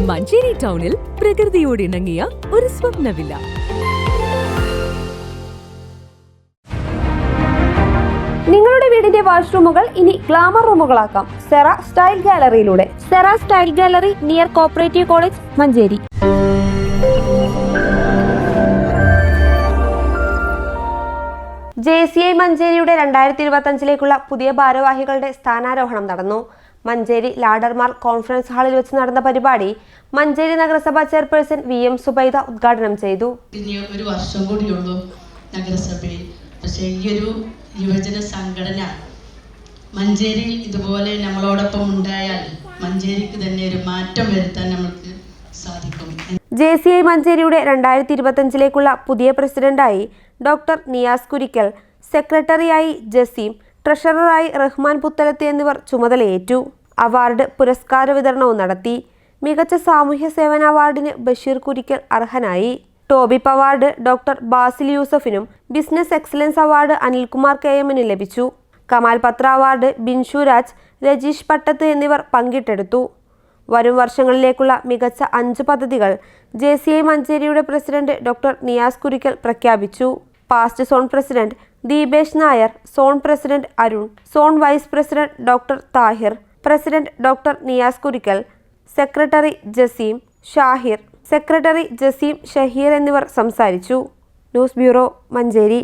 മഞ്ചേരി ടൗണിൽ പ്രകൃതിയോട് ഇണങ്ങിയ ഒരു സ്വപ്ന വില്ല. നിങ്ങളുടെ വീടിന്റെ വാഷ്റൂമുകൾ ഇനി ഗ്ലാമർ റൂമുകളാക്കാം സെറ സ്റ്റൈൽ ഗാലറിയിലൂടെ. Sera Style Gallery near Cooperative College, Manjeri. JCI മഞ്ചേരിയുടെ 2025-ലേക്കുള്ള പുതിയ ഭാരവാഹികളുടെ സ്ഥാനാരോഹണം നടന്നു. മഞ്ചേരി ലാഡർമാർ കോൺഫറൻസ് ഹാളിൽ വെച്ച് നടന്ന പരിപാടി മഞ്ചേരി നഗരസഭ ചെയർപേഴ്സൺ VM സുബൈദ ഉദ്ഘാടനം ചെയ്തു. ഒരു വർഷം കൂടിയുള്ളൂ നഗരസഭയിൽ. പക്ഷേ ഈ ഒരു യുവജന സംഘടന മഞ്ചേരിയിൽ ഇതുപോലെ നമ്മളോടൊപ്പം ഉണ്ടായാൽ മഞ്ചേരിക്ക് തന്നെ ഒരു മാറ്റം വരുത്താൻ നമുക്ക് സാധിക്കും. JCI മഞ്ചേരിയുടെ 2025-ലേക്കുള്ള പുതിയ പ്രസിഡന്റായി ഡോക്ടർ നിയാസ് കുരിക്കൽ, സെക്രട്ടറിയായി ജസീം, ട്രഷററായി റഹ്മാൻ പുത്തലത്ത് എന്നിവർ ചുമതലയേറ്റു. അവാർഡ് പുരസ്കാര വിതരണവും നടത്തി. മികച്ച സാമൂഹ്യ സേവന അവാർഡിന് ബഷീർ കുരിക്കൽ അർഹനായി. ടോബിപ്പ് അവാർഡ് ഡോക്ടർ ബാസിൽ യൂസഫിനും ബിസിനസ് എക്സലൻസ് അവാർഡ് അനിൽകുമാർ KMന് ലഭിച്ചു. കമാൽ പത്ര അവാർഡ് ബിൻഷു രാജ്, രജീഷ് പട്ടത്ത് എന്നിവർ പങ്കിട്ടെടുത്തു. വരും വർഷങ്ങളിലേക്കുള്ള മികച്ച 5 പദ്ധതികൾ JCI മഞ്ചേരിയുടെ പ്രസിഡന്റ് ഡോക്ടർ നിയാസ് കുരിക്കൽ പ്രഖ്യാപിച്ചു. Past zone president Deepesh Nair, zone president Arun, zone vice president doctor Thahir, president doctor Niyas Kurikkal, secretary Jaseem Shahir, secretary Jaseem Shaheer എന്നിവർ സംസാരിച്ചു. News bureau, Manjeri.